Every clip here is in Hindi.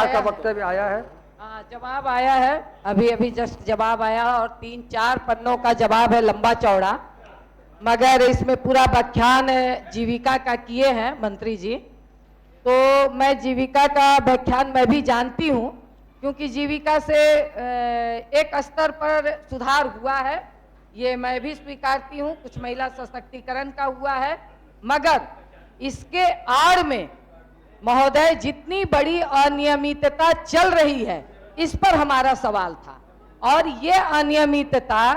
का वक्तव्य आया है। हाँ, जवाब आया है, अभी अभी जस्ट जवाब आया और 3-4 पन्नों का जवाब है, लंबा चौड़ा, मगर इसमें पूरा व्याख्यान जीविका का किए हैं मंत्री जी। तो मैं जीविका का व्याख्यान मैं भी जानती हूँ, क्योंकि जीविका से एक स्तर पर सुधार हुआ है, ये मैं भी स्वीकारती हूँ, कुछ महिला सशक्तिकरण का हुआ है, मगर इसके आड़ में महोदय जितनी बड़ी अनियमितता चल रही है, इस पर हमारा सवाल था। और ये अनियमितता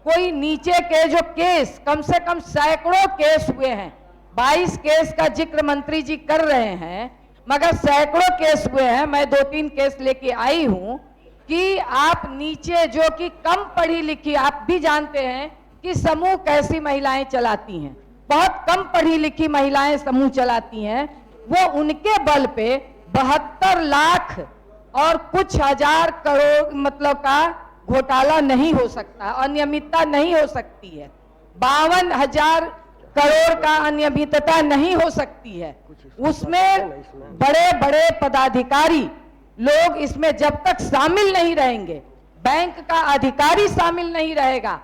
कोई नीचे के जो केस, कम से कम सैकड़ों केस हुए हैं, 22 केस का जिक्र मंत्री जी कर रहे हैं, मगर सैकड़ों केस हुए हैं। मैं 2-3 केस लेके आई हूं कि आप नीचे जो कि कम पढ़ी लिखी, आप भी जानते हैं कि समूह कैसी महिलाएं चलाती हैं, बहुत कम पढ़ी लिखी महिलाएं समूह चलाती हैं, वो उनके बल पे 72 लाख और कुछ हजार करोड़ मतलब का घोटाला नहीं हो सकता, अनियमितता नहीं हो सकती है, 52,000 करोड़ का अनियमितता नहीं हो सकती है। उसमें बड़े बड़े पदाधिकारी लोग इसमें जब तक शामिल नहीं रहेंगे, बैंक का अधिकारी शामिल नहीं रहेगा,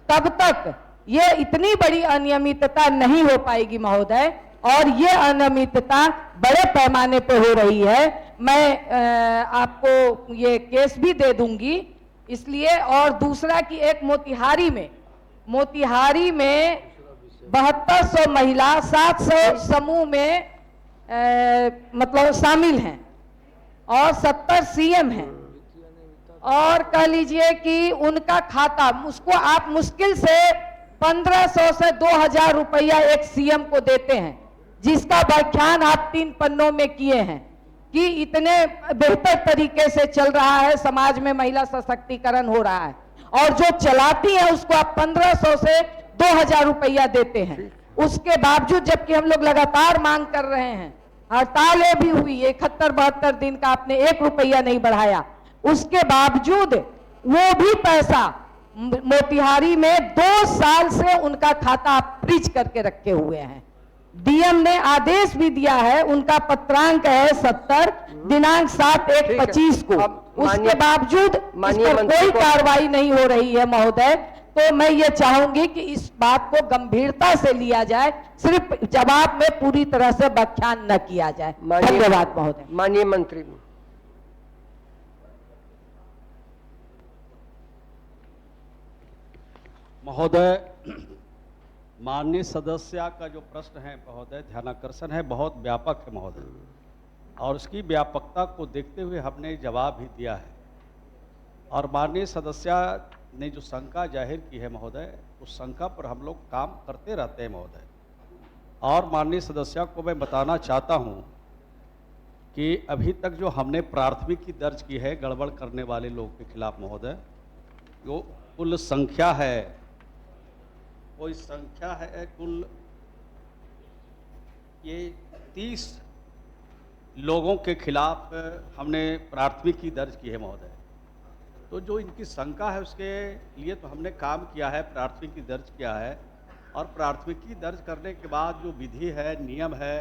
तब तक ये इतनी बड़ी अनियमितता नहीं हो पाएगी महोदय। और ये अनियमितता बड़े पैमाने पे हो रही है। मैं आपको ये केस भी दे दूंगी इसलिए। और दूसरा कि एक मोतिहारी में 7200 महिला 700 समूह में मतलब शामिल हैं और 70 सीएम हैं, और कह लीजिए कि उनका खाता, उसको आप मुश्किल से 1500 से 2000 रुपया एक सीएम को देते हैं, जिसका व्याख्यान आप 3 पन्नों में किए हैं कि इतने बेहतर तरीके से चल रहा है, समाज में महिला सशक्तिकरण हो रहा है, और जो चलाती है उसको आप 1500 से 2000 रुपया देते हैं। उसके बावजूद, जबकि हम लोग लगातार मांग कर रहे हैं, हड़तालें भी हुई, 71-72 दिन का आपने 1 रुपया नहीं बढ़ाया, उसके बावजूद वो भी पैसा मोतिहारी में 2 साल से उनका खाता आप फ्रीज करके रखे हुए हैं। डीएम ने आदेश भी दिया है, उनका पत्रांक है 70, दिनांक 7/1/25 को, उसके बावजूद इस पर कोई कार्रवाई नहीं हो रही है महोदय। तो मैं ये चाहूंगी कि इस बात को गंभीरता से लिया जाए, सिर्फ जवाब में पूरी तरह से व्याख्यान न किया जाए। धन्यवाद महोदय। माननीय मंत्री महोदय, माननीय सदस्य का जो प्रश्न है महोदय, ध्यानाकर्षण है, बहुत व्यापक है महोदय, और उसकी व्यापकता को देखते हुए हमने जवाब भी दिया है। और माननीय सदस्य ने जो शंका जाहिर की है महोदय, उस शंका पर हम लोग काम करते रहते हैं महोदय। और माननीय सदस्य को मैं बताना चाहता हूं कि अभी तक जो हमने प्राथमिकी दर्ज की है गड़बड़ करने वाले लोगों के खिलाफ महोदय, जो कुल संख्या है, वो इस संख्या है कुल ये 30 लोगों के खिलाफ हमने प्राथमिकी दर्ज की है महोदय। तो जो इनकी शंका है उसके लिए तो हमने काम किया है, प्राथमिकी दर्ज किया है, और प्राथमिकी दर्ज करने के बाद जो विधि है, नियम है,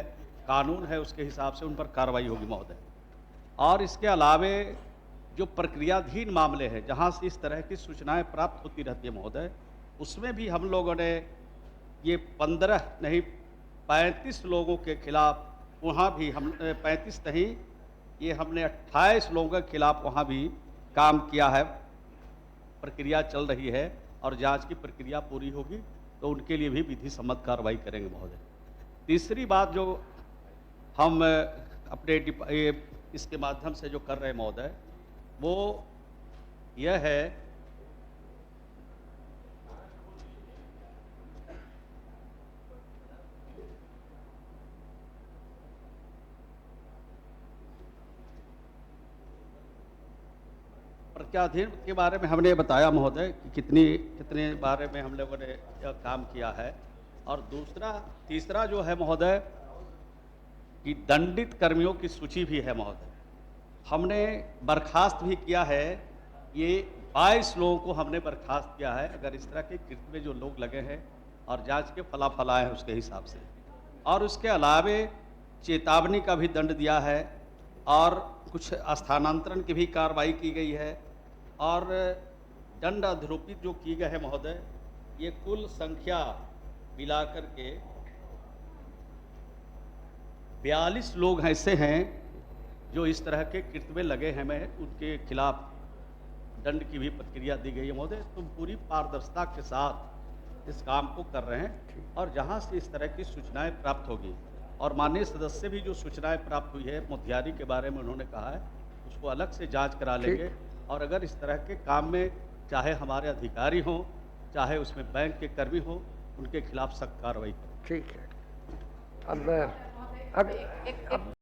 कानून है, उसके हिसाब से उन पर कार्रवाई होगी महोदय। और इसके अलावे जो प्रक्रियाधीन मामले हैं, जहाँ से इस तरह की सूचनाएं प्राप्त होती रहती है महोदय, उसमें भी हम लोगों ने ये 15 नहीं 35 लोगों के खिलाफ, वहाँ भी हम 35 नहीं, ये हमने 28 लोगों के खिलाफ वहाँ भी काम किया है। प्रक्रिया चल रही है और जांच की प्रक्रिया पूरी होगी तो उनके लिए भी विधि सम्मत कार्रवाई करेंगे महोदय। तीसरी बात जो हम अपने इसके माध्यम से जो कर रहे हैं महोदय, वो यह है प्रक्रियाधीन के बारे में हमने बताया महोदय कि कितने बारे में हम लोगों ने यह काम किया है। और तीसरा जो है महोदय कि दंडित कर्मियों की सूची भी है महोदय, हमने बर्खास्त भी किया है। ये 22 लोगों को हमने बर्खास्त किया है, अगर इस तरह के कृत्य में जो लोग लगे हैं और जांच के फलाफल आए हैं उसके हिसाब से। और उसके अलावे चेतावनी का भी दंड दिया है और कुछ स्थानांतरण की भी कार्रवाई की गई है और दंड अधिरोपित जो किए गए हैं महोदय, ये कुल संख्या मिलाकर के 42 लोग ऐसे हैं जो इस तरह के कृत्य में लगे हैं, मैं उनके खिलाफ दंड की भी प्रक्रिया दी गई है महोदय। तो पूरी पारदर्शिता के साथ इस काम को कर रहे हैं और जहां से इस तरह की सूचनाएं प्राप्त होगी और माननीय सदस्य भी जो सूचनाएं प्राप्त हुई है मोतिहारी के बारे में उन्होंने कहा है, उसको अलग से जांच करा लेंगे और अगर इस तरह के काम में चाहे हमारे अधिकारी हों चाहे उसमें बैंक के कर्मी हों, उनके खिलाफ सख्त कार्रवाई करें। ठीक है। अब एक